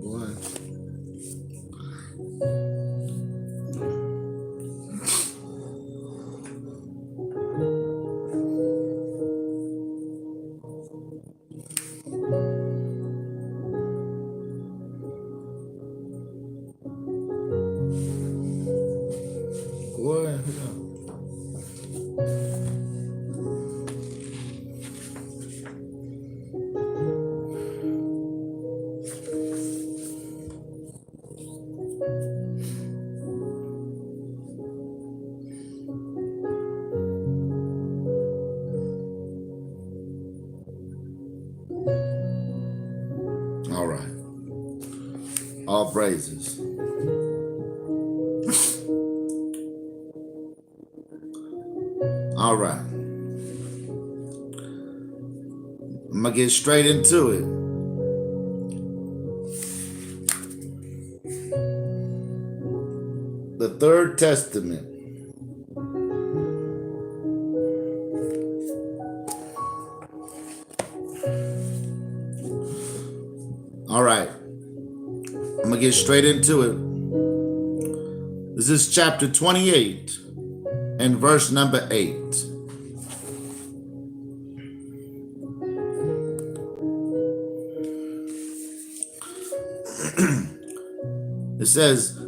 Boy. Boy. All right. All praises. All right. I'm going to get straight into it. The Third Testament. All right. I'm going to get straight into it. This is chapter 28 and verse number 8. It says,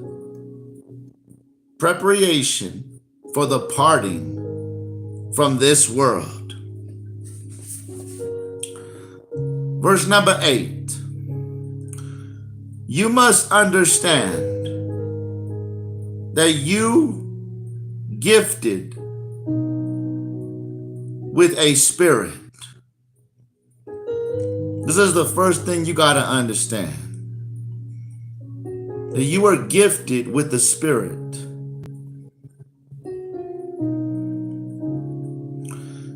preparation for the parting from this world. Verse number 8. You must understand that you gifted with a spirit. This is the first thing you got to understand. That you are gifted with the Spirit.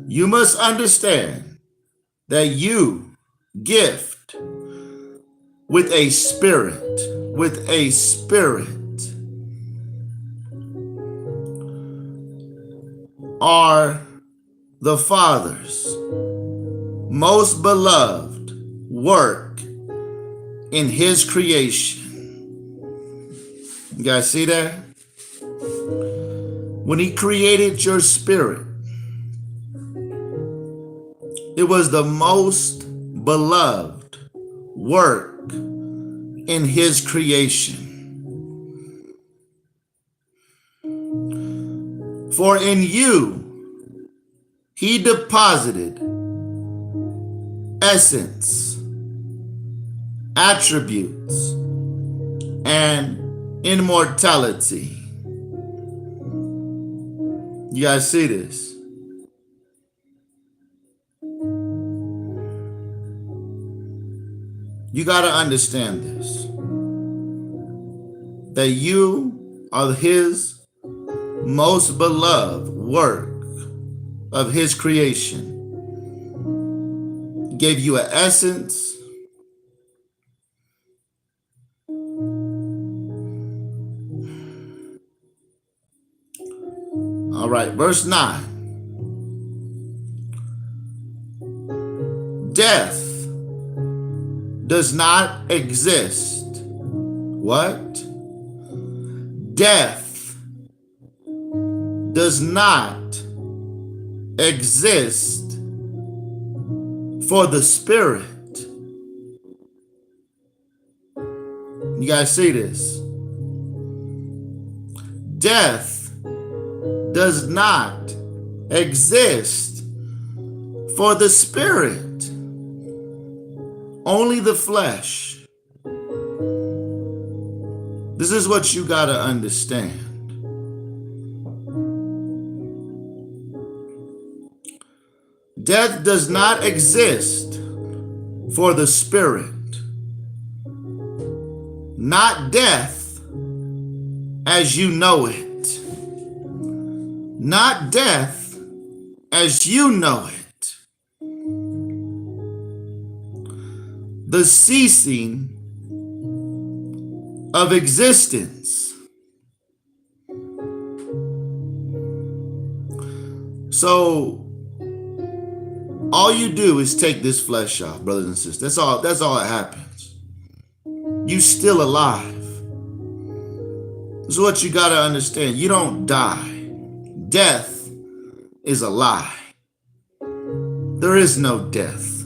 You must understand that you gift with a spirit, are the Father's most beloved work in His creation. You guys see that? When He created your spirit, it was the most beloved work in His creation. For in you, He deposited essence, attributes, and immortality. You guys see this? You got to understand this. That you are His most beloved work of His creation. He gave you an essence, all right, verse 9. Death does not exist. What? Death does not exist for the spirit. You guys see this? Death does not exist for the spirit. Only the flesh. This is what you got to understand. Death does not exist for the spirit. Not death as you know it. Not death as you know it. The ceasing of existence. So All you do is take this flesh off, brothers and sisters. That's all that happens. You still alive. This is what you got to understand. You don't die. Death is a lie. There is no death.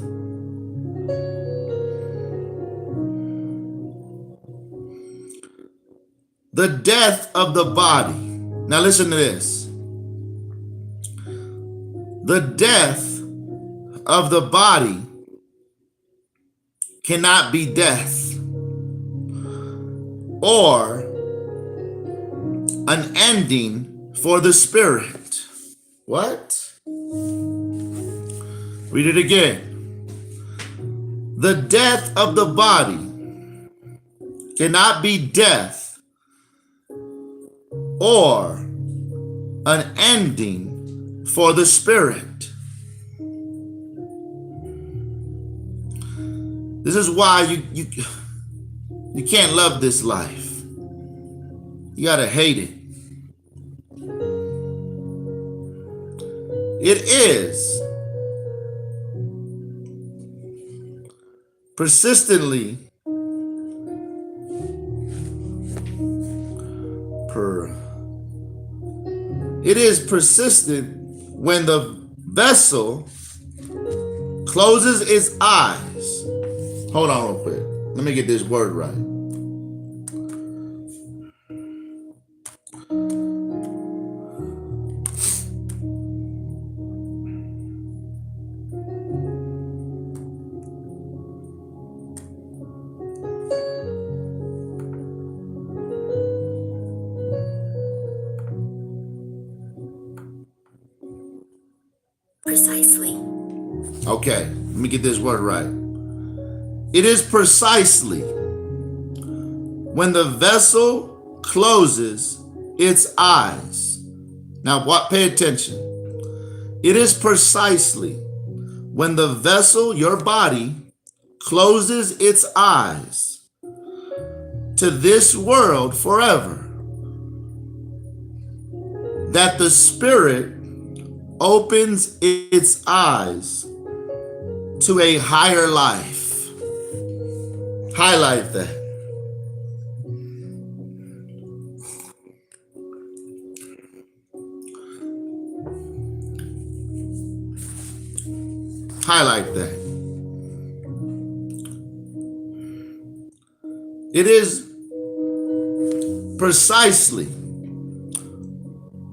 The death of the body. Now listen to this. The death of the body cannot be death or an ending for the spirit. What? Read it again. The death of the body cannot be death or an ending for the spirit. This is why you can't love this life. You gotta hate it. It is persistently It is persistent when the vessel closes its eyes. Hold on real quick. Let me get this word right. Precisely. Okay, let me get this word right. It is precisely when the vessel closes its eyes. Now, what? Pay attention. It is precisely when the vessel, your body, closes its eyes to this world forever, that the spirit opens its eyes to a higher life. Highlight that. Highlight that. It is precisely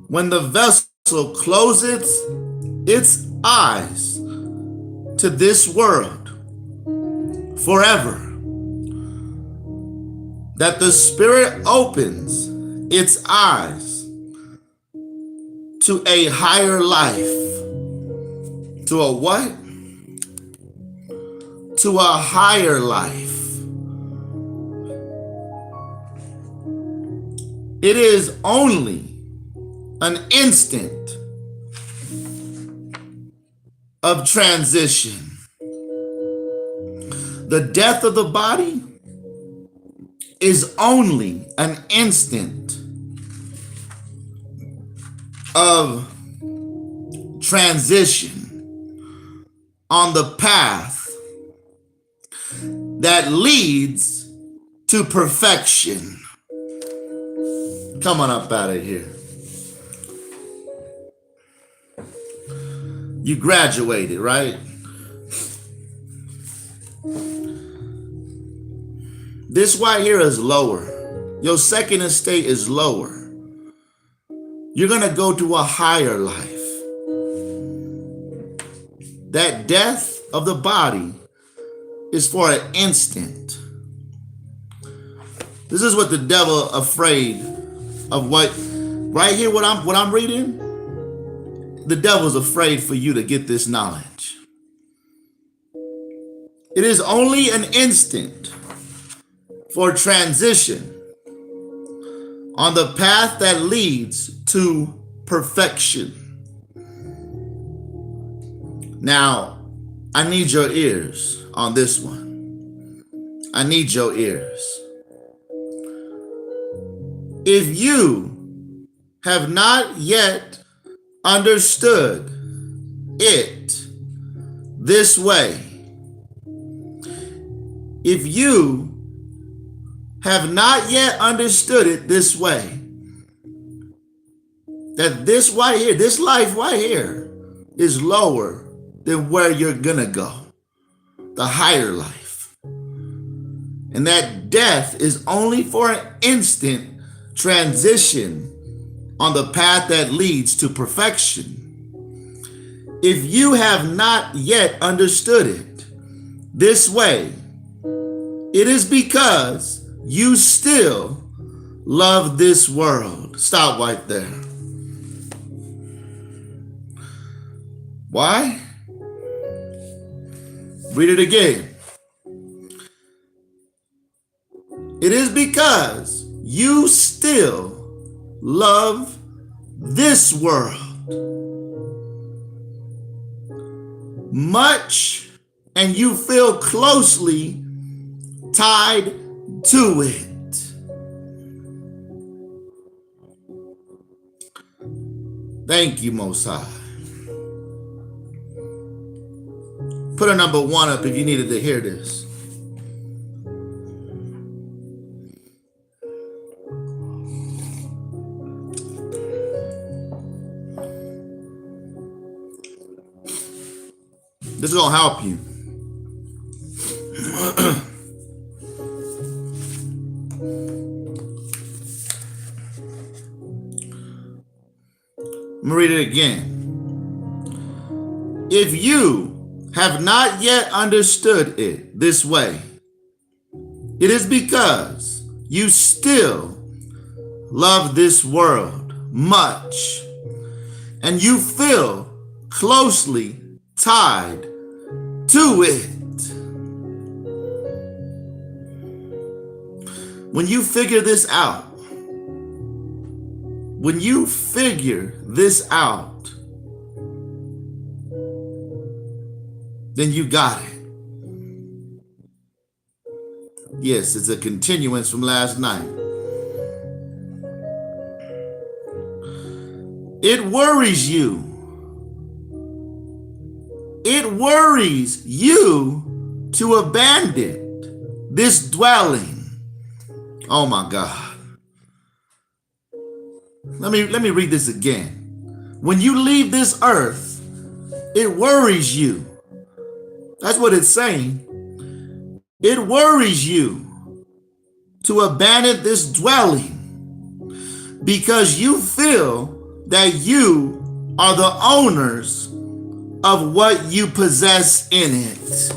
when the vessel closes its eyes to this world forever that the spirit opens its eyes to a higher life. To a what? To a higher life. It is only an instant of transition. The death of the body is only an instant of transition on the path that leads to perfection. Come on up out of here. You graduated, right? This right here is lower. Your second estate is lower. You're going to go to a higher life. That death of the body is for an instant. This is what the devil afraid of. What right here, what I'm reading, the devil's afraid for you to get this knowledge. It is only an instant for transition on the path that leads to perfection. Now, I need your ears on this one. I need your ears. If you have not yet understood it, this way. If you have not yet understood it this way, that this right here, this life right here is lower than where you're gonna go, the higher life. And that death is only for an instant transition on the path that leads to perfection. If you have not yet understood it this way, it is because you still love this world. Stop right there. Why? Read it again. It is because you still love this world much, and you feel closely tied to it. Thank you, Most High. Put a number 1 up if you needed to hear this. This is going to help you. Let me read it again. If you have not yet understood it this way, it is because you still love this world much, and you feel closely tied to it. When you figure this out, then you got it. Yes, it's a continuance from last night. It worries you. It worries you to abandon this dwelling. Oh my God. Let me read this again. When you leave this earth, it worries you. That's what it's saying. It worries you to abandon this dwelling because you feel that you are the owners of what you possess in it.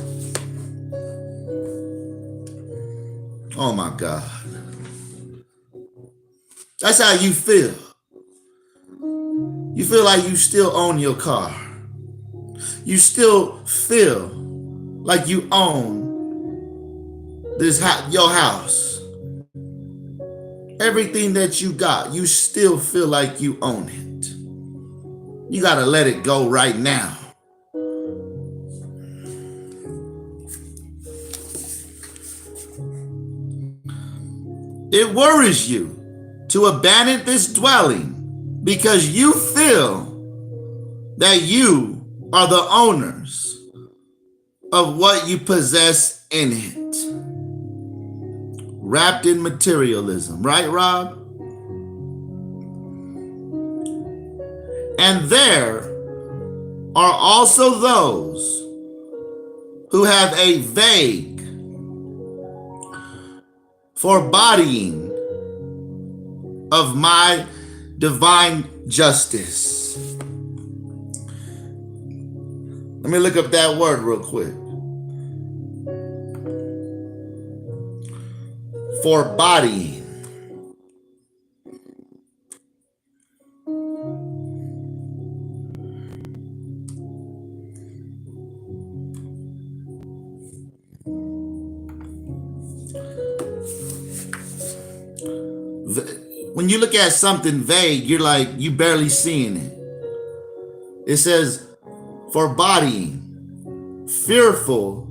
Oh my God. That's how you feel. You feel like you still own your car. You still feel like you own your house. Everything that you got, you still feel like you own it. You got to let it go right now. It worries you to abandon this dwelling because you feel that you are the owners of what you possess in it. Wrapped in materialism, right, Rob? And there are also those who have a vague foreboding of my divine justice. Let me look up that word real quick. Foreboding. When you look at something vague, you're like, you barely seeing it. It says foreboding, fearful,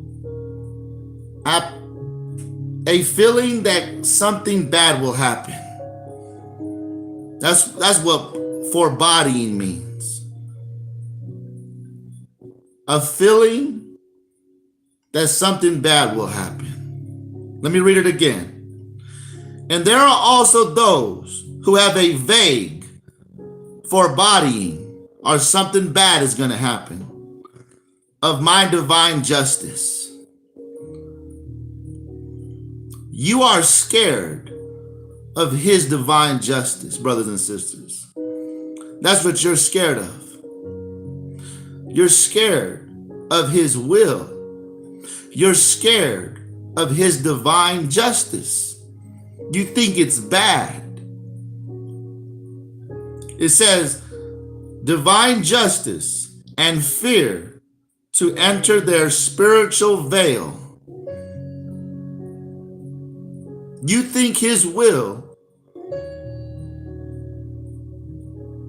a feeling that something bad will happen. That's what foreboding means. a feeling that something bad will happen. Let me read it again. And there are also those who have a vague foreboding or something bad is going to happen of my divine justice. You are scared of his divine justice, brothers and sisters. That's what you're scared of. You're scared of his will. You're scared of his divine justice. You think it's bad. It says, divine justice and fear to enter their spiritual veil. You think his will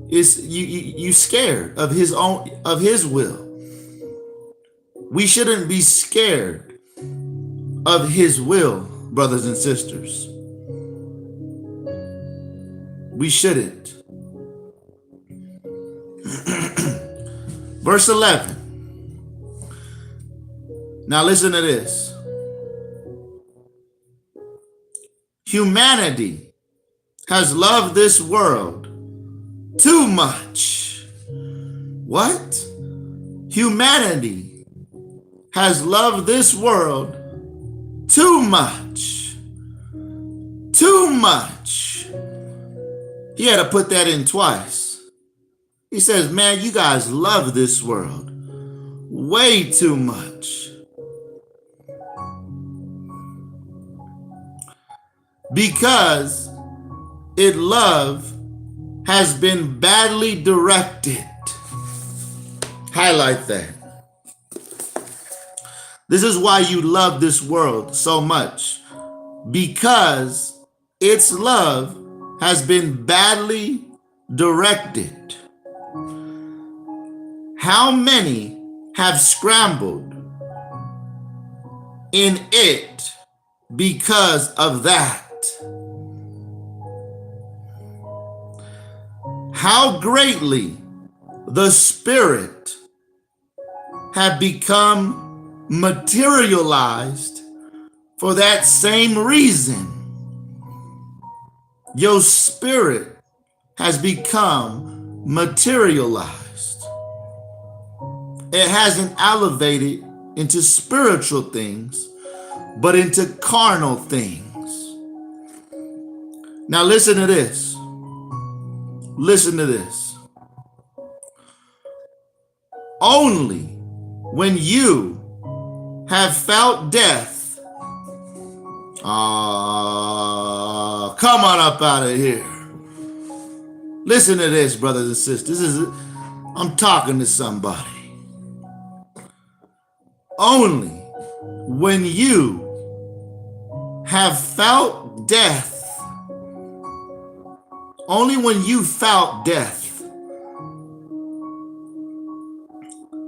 is you scared of his will. We shouldn't be scared of his will, brothers and sisters. We shouldn't. Verse 11. Now listen to this. Humanity has loved this world too much. What? Humanity has loved this world too much. Too much. He had to put that in twice. He says, man, you guys love this world way too much. Because its love has been badly directed. Highlight that. This is why you love this world so much. Because its love has been badly directed. How many have scrambled in it because of that? How greatly the Spirit have become materialized for that same reason. Your spirit has become materialized. It hasn't elevated into spiritual things, but into carnal things. Now listen to this. Listen to this. Only when you have felt death, come on up out of here. Listen to this, brothers and sisters. I'm talking to somebody. Only when you have felt death, only when you felt death,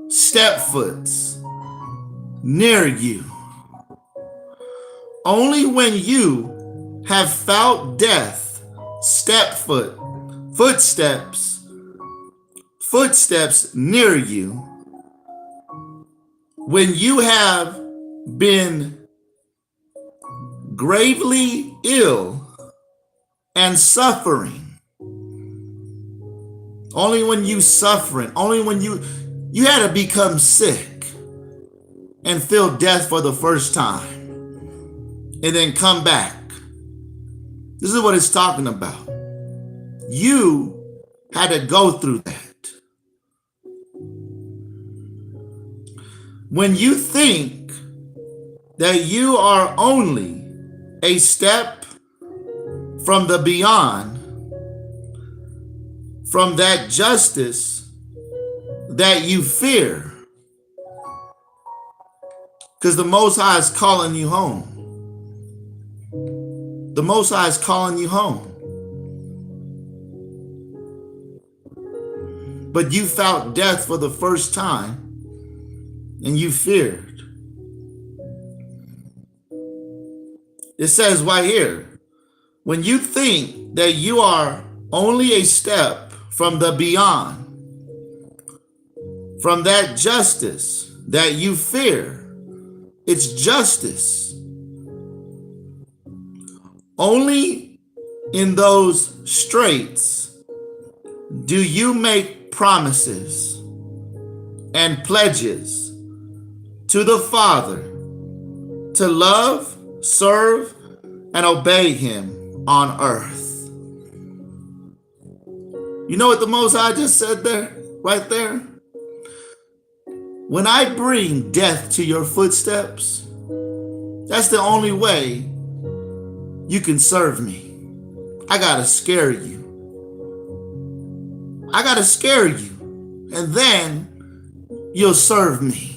stepfoots near you, only when you have felt death, footsteps near you, when you have been gravely ill and suffering, only when you suffering, only when you had to become sick and feel death for the first time and then come back. This is what it's talking about. You had to go through that. When you think that you are only a step from the beyond, from that justice that you fear, because the Most High is calling you home. The Most High is calling you home. But you felt death for the first time and you feared. It says right here, when you think that you are only a step from the beyond, from that justice that you fear. It's justice. Only in those straits do you make promises and pledges to the Father to love, serve, and obey him on earth. You know what the Most High just said there, right there? When I bring death to your footsteps, that's the only way you can serve me. I gotta scare you. I gotta scare you, and then you'll serve me.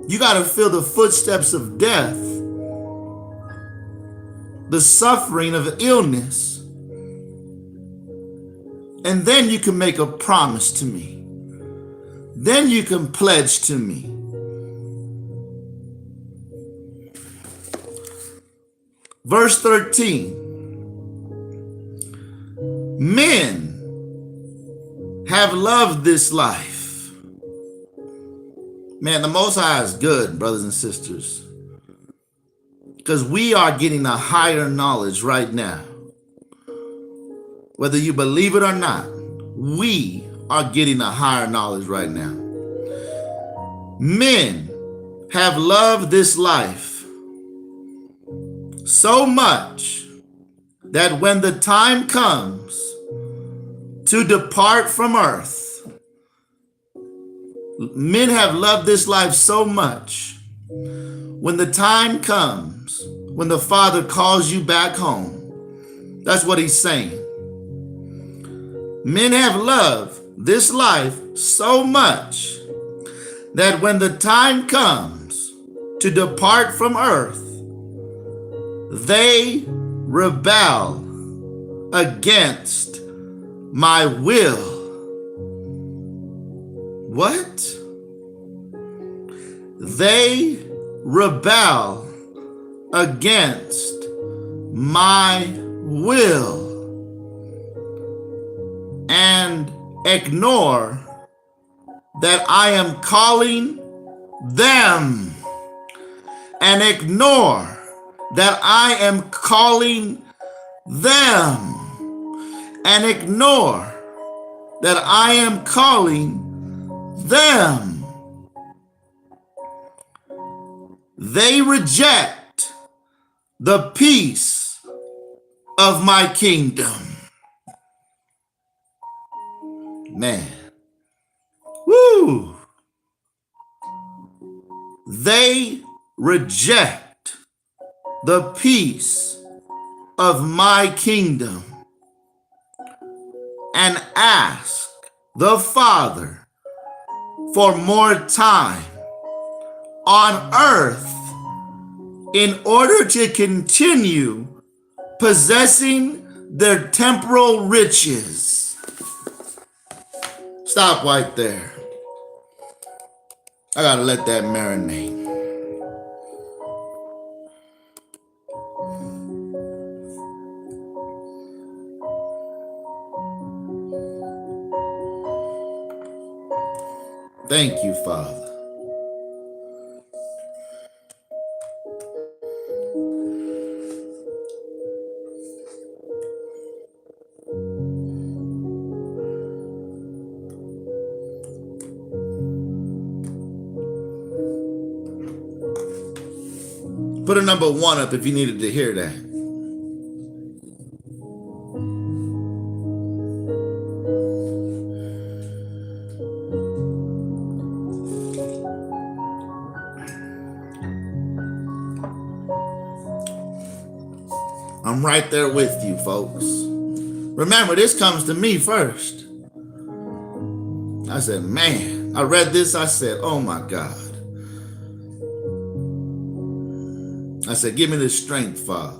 You gotta feel the footsteps of death, the suffering of illness, and then you can make a promise to me. Then you can pledge to me. Verse 13. Men have loved this life. Man, the Most High is good, brothers and sisters, because we are getting a higher knowledge right now. Whether you believe it or not, we are getting a higher knowledge right now. Men have loved this life so much that when the time comes to depart from earth, men have loved this life so much, when the time comes, when the Father calls you back home, that's what he's saying. Men have loved this life so much that when the time comes to depart from earth, they rebel against my will. What? They rebel against my will and ignore that I am calling them, and ignore that I am calling them, and ignore that I am calling them. They reject the peace of my kingdom. Man. Woo! They reject the peace of my kingdom and ask the Father for more time on earth in order to continue possessing their temporal riches. Stop right there. I gotta let that marinate. Thank you, Father. Put a number 1 up if you needed to hear that. I'm right there with you, folks. Remember, this comes to me first. I said, man, I read this. I said, oh my God. I said, give me the strength, Father.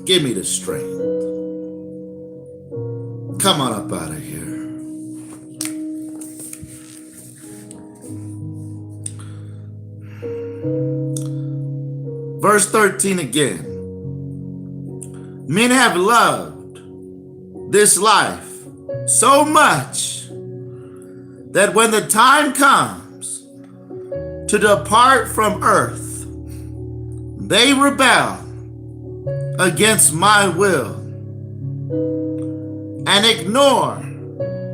Give me the strength. Come on up out of here. Verse 13 again. Men have loved this life so much that when the time comes to depart from earth, they rebel against my will and ignore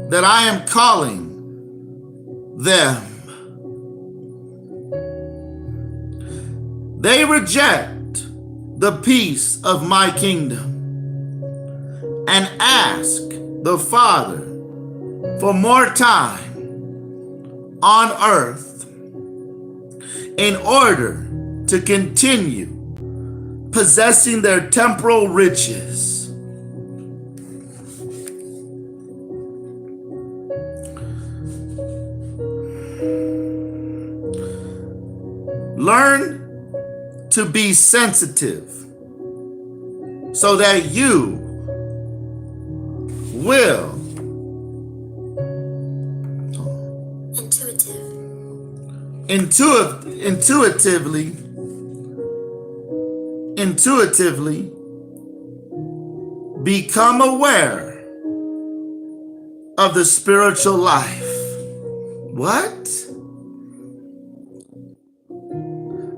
that I am calling them. They reject the peace of my kingdom and ask the Father for more time on earth in order to continue possessing their temporal riches. Learn to be sensitive so that you will intuitively become aware of the spiritual life. What?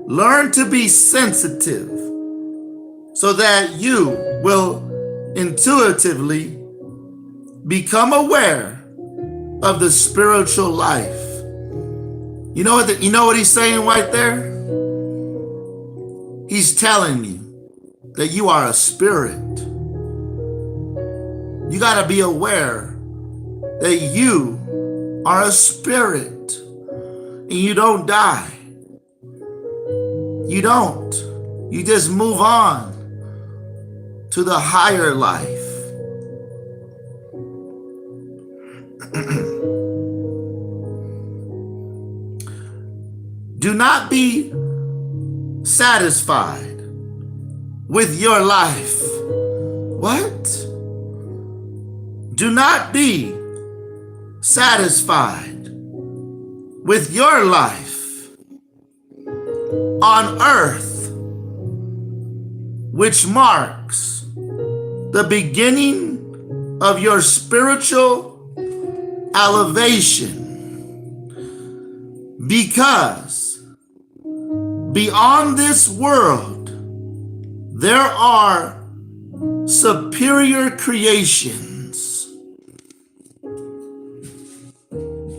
Learn to be sensitive so that you will intuitively become aware of the spiritual life. You know what he's saying right there? He's telling you that you are a spirit. You got to be aware that you are a spirit and you don't die. You don't. You just move on to the higher life. Do not be satisfied with your life. What? Do not be satisfied with your life on earth, which marks the beginning of your spiritual elevation, because beyond this world there are superior creations.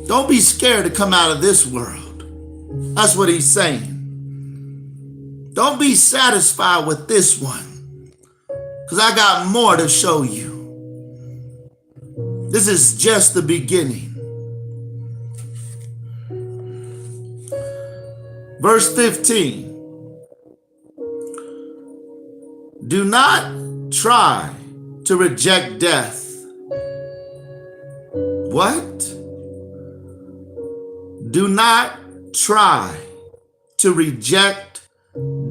Don't be scared to come out of this world. That's what he's saying. Don't be satisfied with this one, because I got more to show you. This is just the beginning. Verse 15. Do not try to reject death. What? Do not try to reject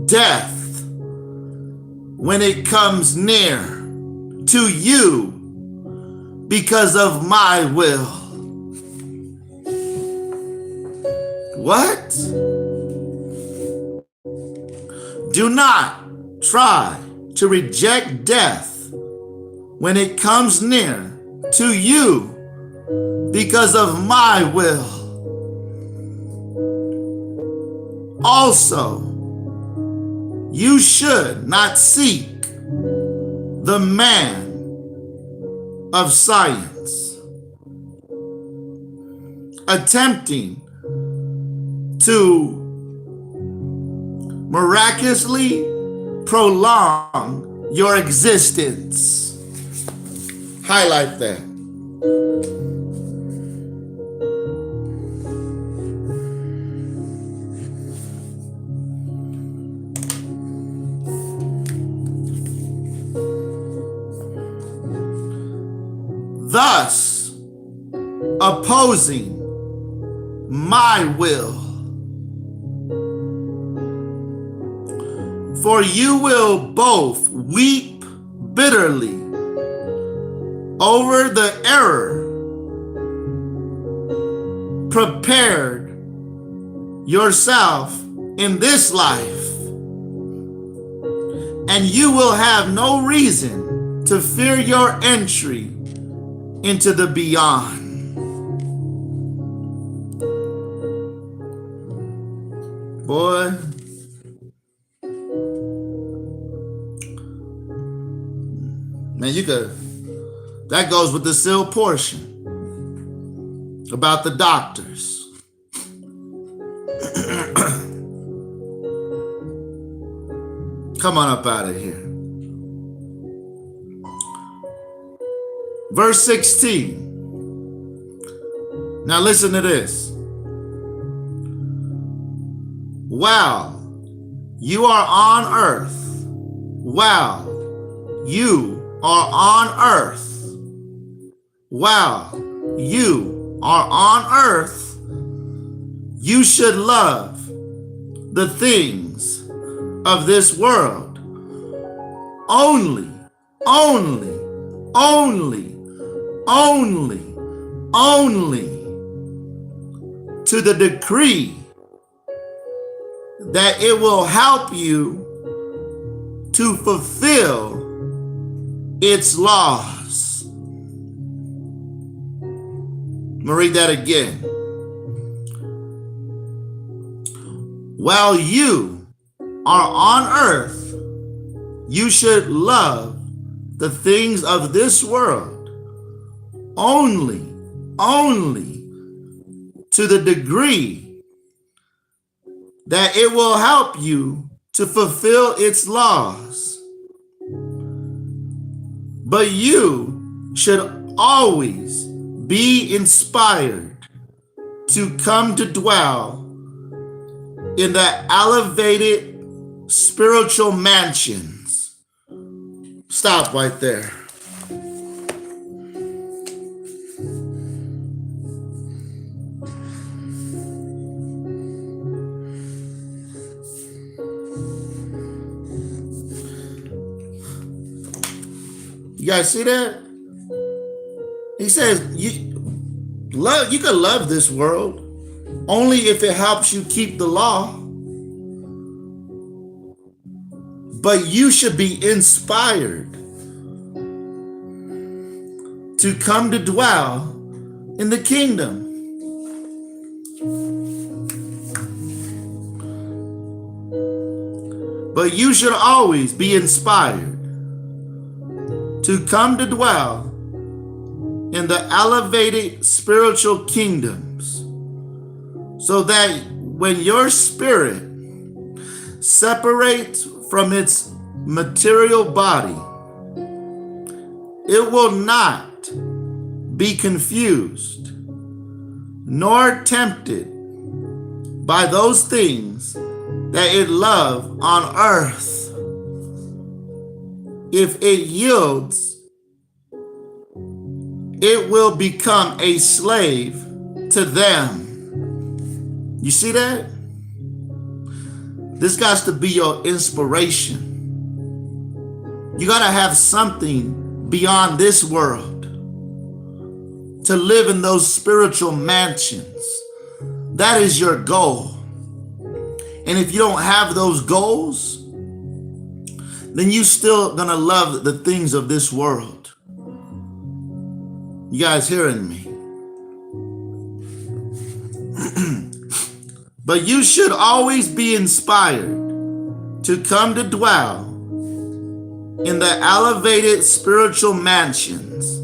death when it comes near to you because of my will. What? Do not try to reject death when it comes near to you because of my will. Also, you should not seek the man of science, attempting to miraculously prolong your existence. Highlight that. Thus opposing my will. For you will both weep bitterly over the error prepared yourself in this life, and you will have no reason to fear your entry into the beyond. Boy, man, that goes with the sealed portion about the doctors. Come on up out of here. Verse 16. Now listen to this. While you are on earth, while you are on earth, while you are on earth, you should love the things of this world only to the degree that it will help you to fulfill its laws. I'm gonna read that again. While you are on earth, you should love the things of this world only to the degree that it will help you to fulfill its laws. But you should always be inspired to come to dwell in the elevated spiritual mansions. Stop right there. You guys see that? He says you can love this world only if it helps you keep the law. But you should be inspired to come to dwell in the kingdom. But you should always be inspired to come to dwell in the elevated spiritual kingdoms, so that when your spirit separates from its material body, it will not be confused nor tempted by those things that it loves on earth. If it yields, it will become a slave to them. You see that? This got to be your inspiration. You got to have something beyond this world to live in those spiritual mansions. That is your goal. And if you don't have those goals, then you still gonna love the things of this world. You guys hearing me? But you should always be inspired to come to dwell in the elevated spiritual mansions,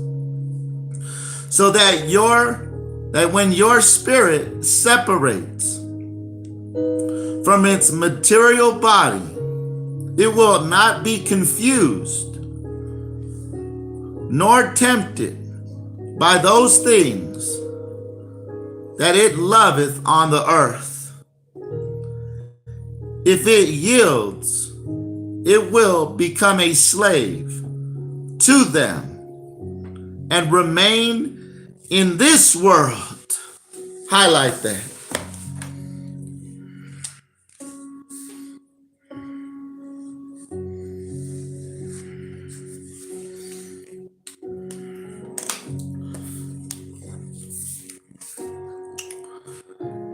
so that when your spirit separates from its material body, it will not be confused nor tempted by those things that it loveth on the earth. If it yields, it will become a slave to them and remain in this world. Highlight that.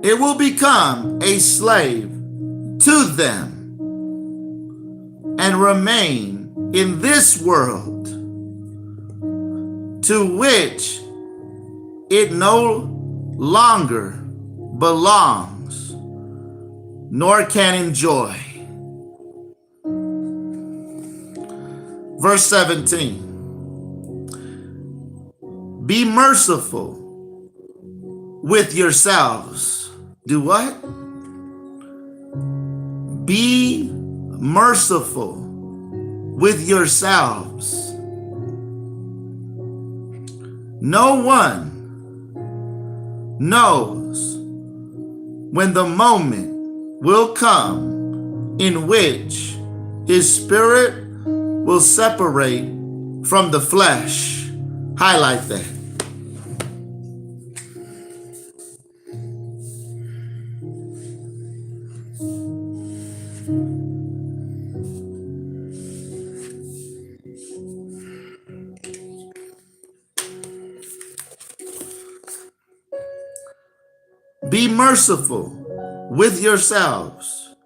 It will become a slave to them and remain in this world to which it no longer belongs, nor can enjoy. Verse 17. Be merciful with yourselves. Do what? Be merciful with yourselves. No one knows when the moment will come in which his spirit will separate from the flesh. Highlight that. Be merciful with yourselves.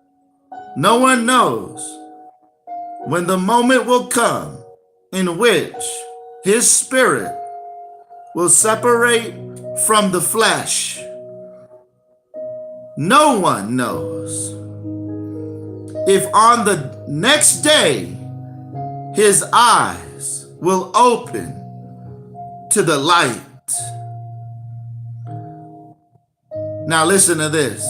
No one knows when the moment will come in which his spirit will separate from the flesh. No one knows if on the next day his eyes will open to the light. Now listen to this.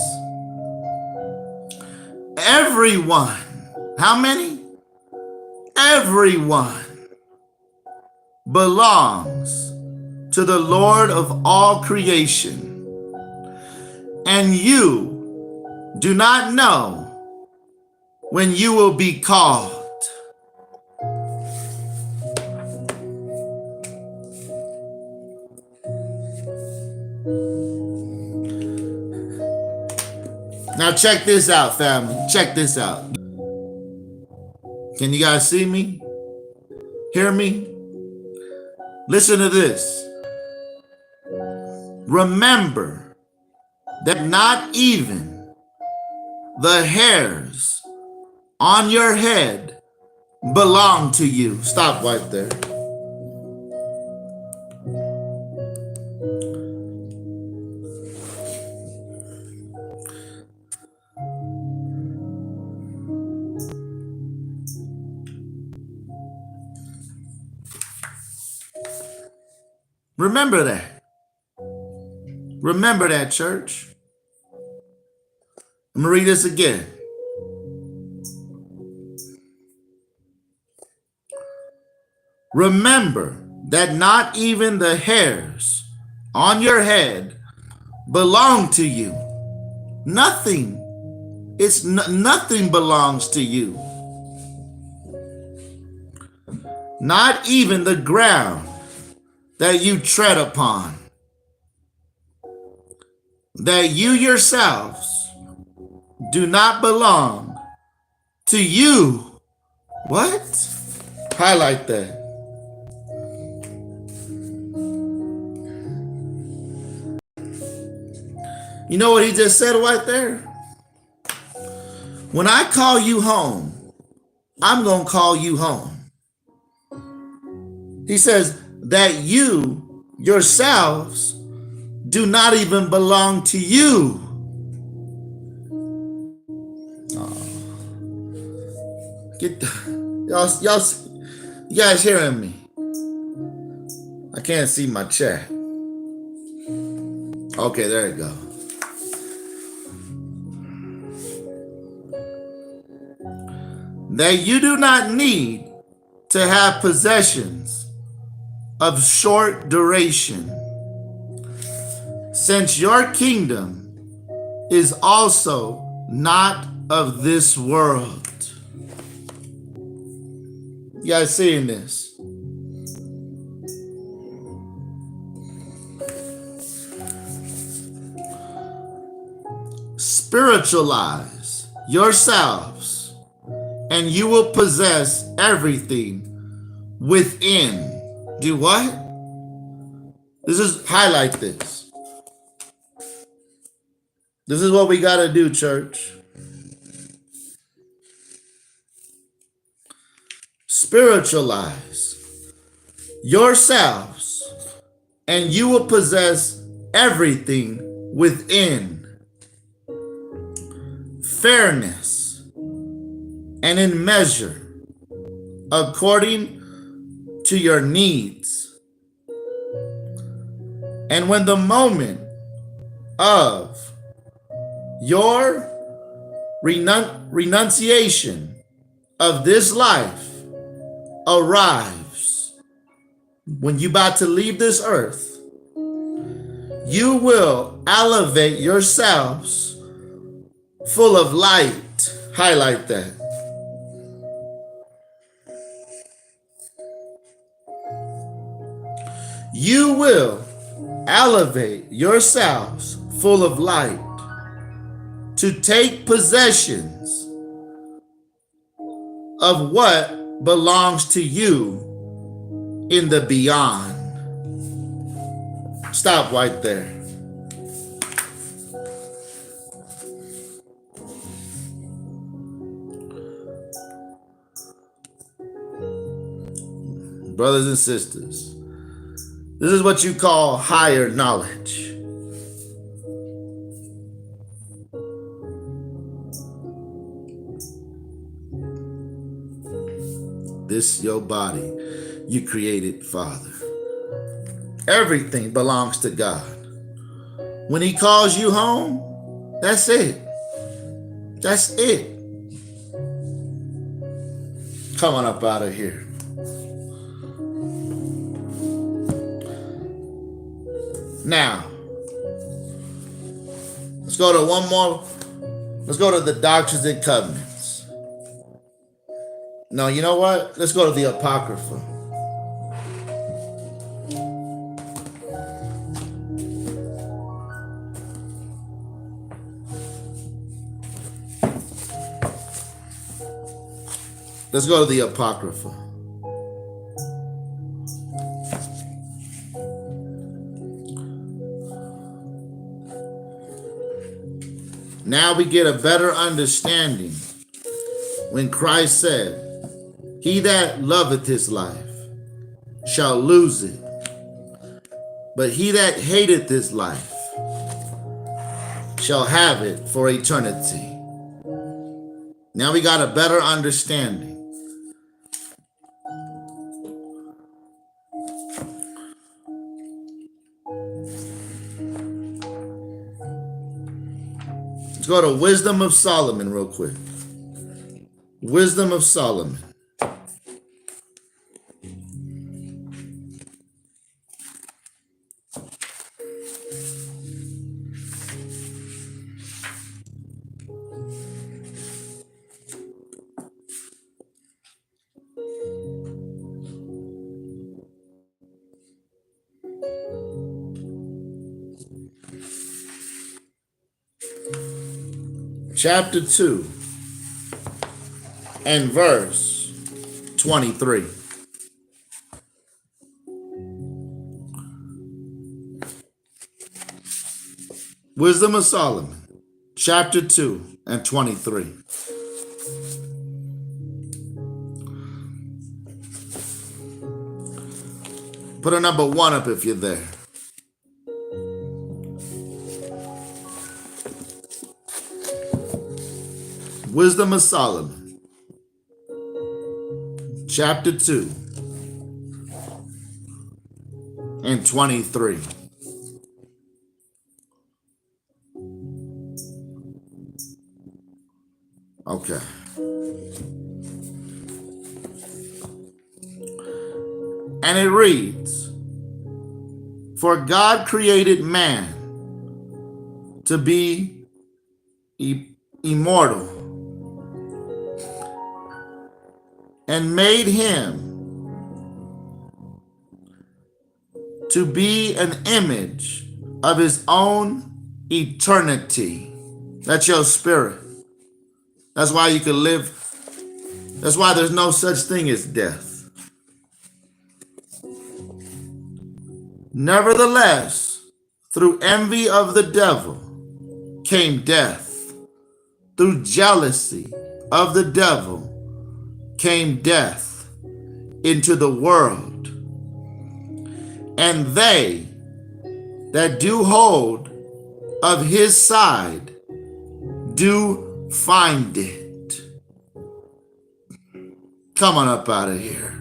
Everyone, how many? Everyone belongs to the Lord of all creation. And you do not know when you will be called. Now check this out, family. Check this out. Can you guys see me? Hear me? Listen to this. Remember that not even the hairs on your head belong to you. Stop right there. Remember that. Remember that, church. I'm going to read this again. Remember that not even the hairs on your head belong to you. Nothing. Nothing belongs to you. Not even the ground that you tread upon, that you yourselves do not belong to you. What? Highlight that. You know what he just said right there? When I call you home, I'm going to call you home. He says, that you yourselves do not even belong to you. Oh. Y'all, you guys hearing me? I can't see my chat. Okay, there you go. That you do not need to have possessions of short duration, since your kingdom is also not of this world. You guys seeing this? Spiritualize yourselves, and you will possess everything within. Do what? This is, highlight this. This is what we got to do, church. Spiritualize yourselves, and you will possess everything within fairness and in measure according to your needs. And when the moment of your renunciation of this life arrives, when you're about to leave this earth, you will elevate yourselves full of light. Highlight that. You will elevate yourselves full of light to take possessions of what belongs to you in the beyond. Stop right there. Brothers and sisters, this is what you call higher knowledge. This your body you created, Father. Everything belongs to God. When he calls you home, that's it. That's it. Come on up out of here. Now, let's go to one more. Let's go to the Doctrines and Covenants. No, you know what? Let's go to the Apocrypha. Let's go to the Apocrypha. Now we get a better understanding when Christ said, "He that loveth his life shall lose it, but he that hateth his life shall have it for eternity." Now we got a better understanding. Let's go to Wisdom of Solomon real quick. Wisdom of Solomon. Chapter 2 and verse 23. Wisdom of Solomon, chapter 2 and 23. Put a number 1 up if you're there. Wisdom of Solomon, chapter 2 and 23. Okay. And it reads, "For God created man to be immortal, and made him to be an image of his own eternity." That's your spirit. That's why you can live. That's why there's no such thing as death. Nevertheless, through envy of the devil came death. Through jealousy of the devil came death into the world. And they that do hold of his side do find it. Come on up out of here.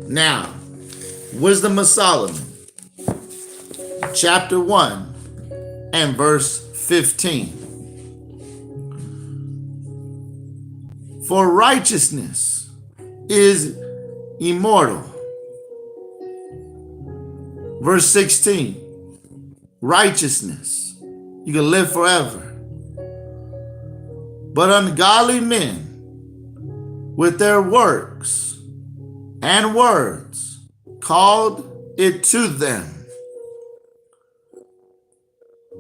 Now, Wisdom of Solomon, chapter 1 and verse 15. For righteousness is immortal. Verse 16. Righteousness, you can live forever. But ungodly men with their works and words called it to them.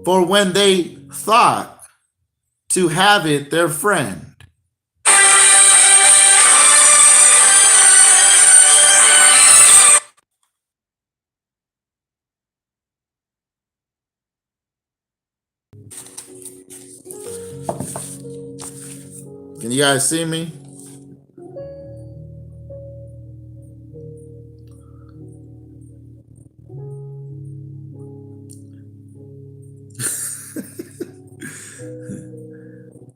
For when they thought to have it their friend, can you guys see me?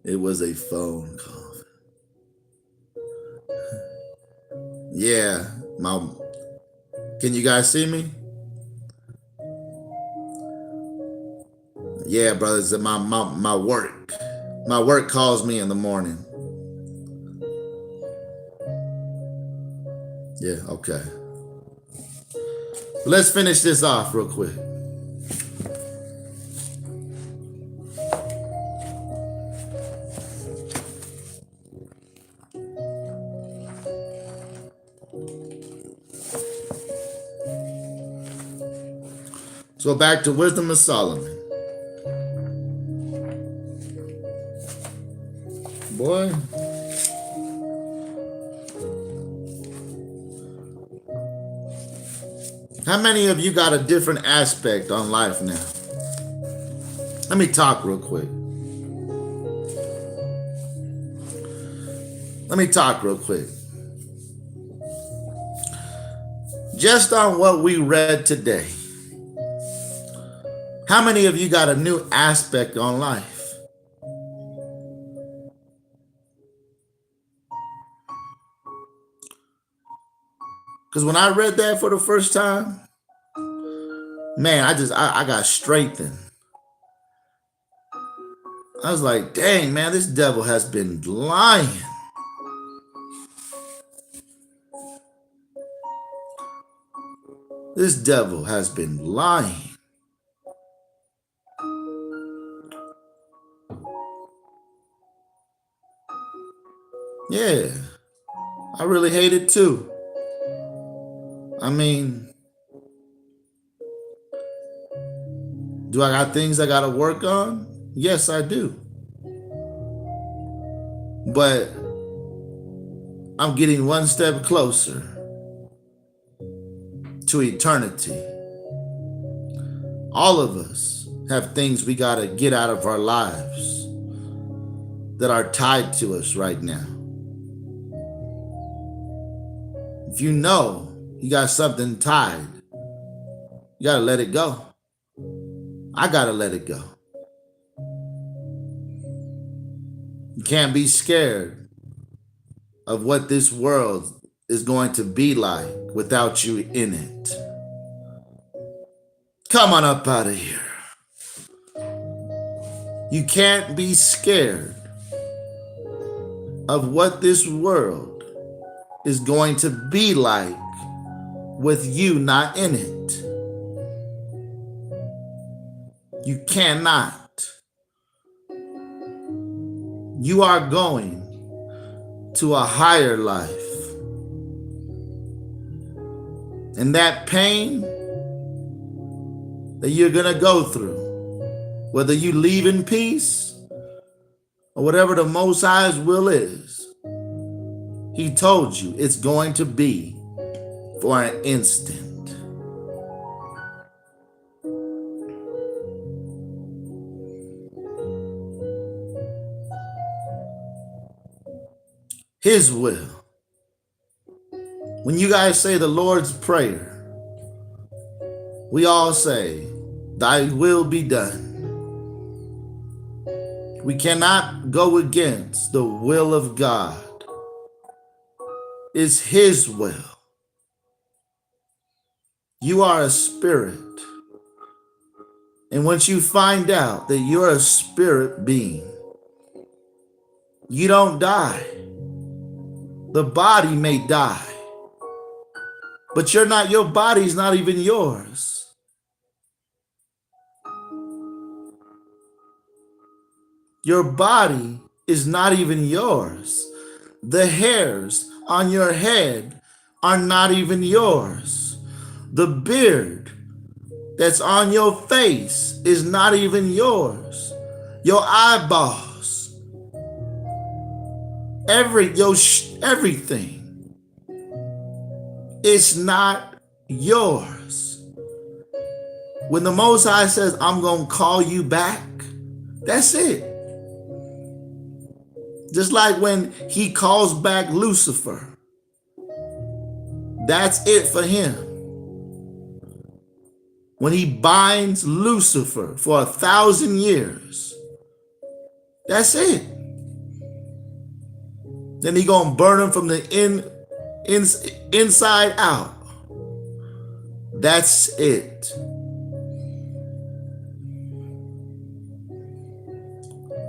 It was a phone call. Yeah, can you guys see me? Yeah, brothers, my work calls me in the morning. Yeah, okay. Let's finish this off real quick. So back to Wisdom of Solomon. Boy. How many of you got a different aspect on life now? Let me talk real quick. Just on what we read today, how many of you got a new aspect on life? Because when I read that for the first time, man, I got strengthened. I was like, dang, man, this devil has been lying. This devil has been lying. Yeah, I really hate it too. I mean, do I got things I got to work on? Yes, I do. But I'm getting one step closer to eternity. All of us have things we got to get out of our lives that are tied to us right now. If you know you got something tied, you got to let it go. I got to let it go. You can't be scared of what this world is going to be like without you in it. Come on up out of here. You can't be scared of what this world is going to be like with you not in it. You cannot. You are going to a higher life. And that pain that you're going to go through, whether you leave in peace or whatever the Most High's will is, He told you it's going to be for an instant. his will. When you guys say the Lord's Prayer, we all say, thy will be done. We cannot go against the will of God. It's his will. You are a spirit. And once you find out that you're a spirit being, you don't die. The body may die, but your body's not even yours. Your body is not even yours. The hairs on your head are not even yours. The beard that's on your face is not even yours. Your eyeballs, everything, it's not yours. When the Most High says, I'm going to call you back, that's it. Just like when he calls back Lucifer, that's it for him. When he binds Lucifer for 1,000 years, that's it. Then he gonna burn him from the inside out. That's it.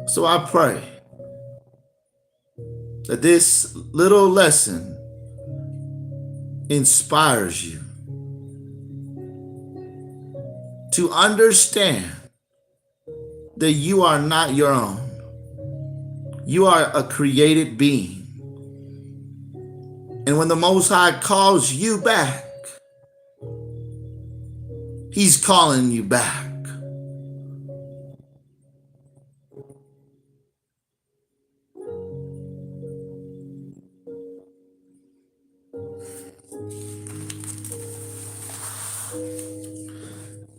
So I pray that this little lesson inspires you to understand that you are not your own. You are a created being. And when the Most High calls you back, he's calling you back.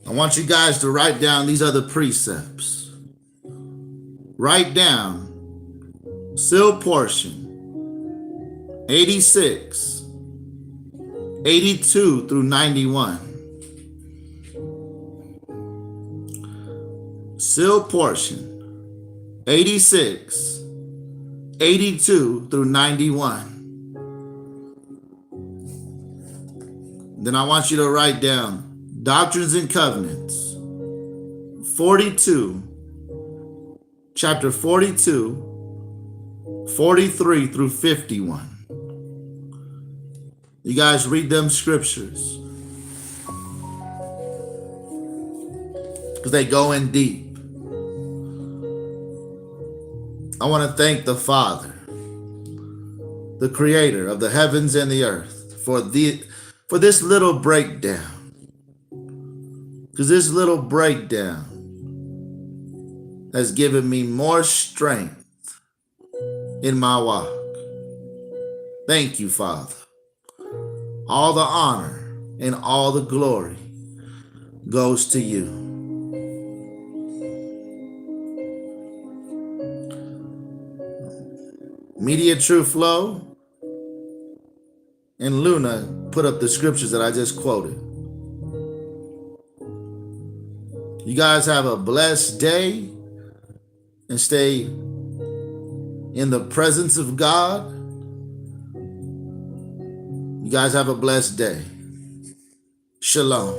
I want you guys to write down these other precepts. Write down seal portion 86, 82 through 91. Seal portion 86, 82 through 91. Then I want you to write down Doctrines and Covenants 42, chapter 42, 43 through 51. You guys read them scriptures because they go in deep. I want to thank the Father, the creator of the heavens and the earth, for this little breakdown. Because this little breakdown has given me more strength in my walk. Thank you, Father. All the honor and all the glory goes to you. Media True Flow and Luna put up the scriptures that I just quoted. You guys have a blessed day and stay in the presence of God. You guys have a blessed day. Shalom.